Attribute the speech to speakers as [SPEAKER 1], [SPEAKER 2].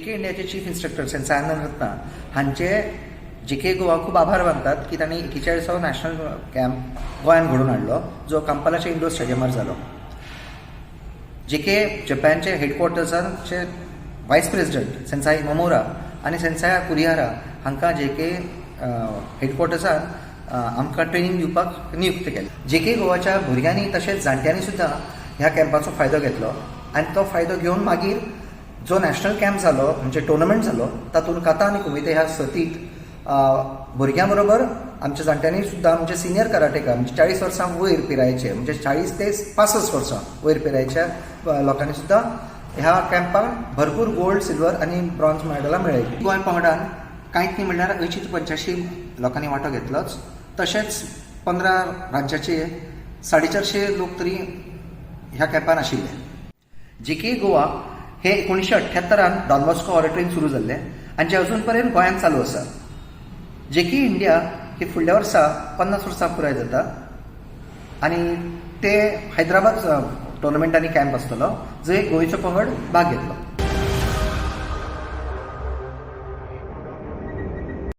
[SPEAKER 1] JK इंडियाचे chief instructor सेन्साय आनंद रत्ना हांचे JK Goa खूप आभार मानतात की त्यांनी 41 नॅशनल कॅम्प गोंयांत घडोवन हाडलो जो कांपालाच्या इंडोर स्टेडियमार जालो. JK जपानचे हेडक्वॉर्टर्सांचे व्हायस प्रेसिडेंट सेन्साई मोमोरा आनी सेन्साय कुरिहारा हांकां JK हेडक्वॉर्टर्सान आमकां ट्रेनिंग दिवपाक नियुक्त केले. JK गोवाच्या भुरग्यांनी तशेंच जाणट्यांनी सुद्दां ह्या कॅम्पाचो फायदो घेतलो आनी तो फायदो घेवन मागीर जो नॅशनल कॅम्प जालो म्हणजे टुर्नामेंट जालो तातूंत काता आनी कुमिते ह्या सर्तींत भुरग्यां बरोबर आमच्या जाणट्यांनी सुद्दां म्हणजे सिनियर कराटेकार म्हणजे 40 वर्सां वयर पिरायेचे म्हणजे 40 ते 65 वर्सां वयर पिरायेच्या लोकांनी सुद्दां ह्या कॅम्पाक भरपूर गोल्ड सिल्वर आनी ब्रॉन्झ मेडलां मेळयलीं. गोंय पंगडान कांयच न्ही म्हणल्यार 85 लोकांनी वांटो घेतलोच. तशेंच 15 राज्याचे 450 लोक तरी ह्या कॅम्पान आशिल्ले. JK गोवा हे 1978 डॉन बॉस्को ऑडिटोरीयम सुरू जाल्लें आनी जे अजून पर्यंत गोंयांत चालू आसा. JK इंडिया हे फुडल्या वर्सा 50 वर्सां पुराय जाता आनी ते हैदराबाद टुर्नामेंटांनी कॅम्प आसतलो जंय गोंयचो पंगड भाग घेतलो.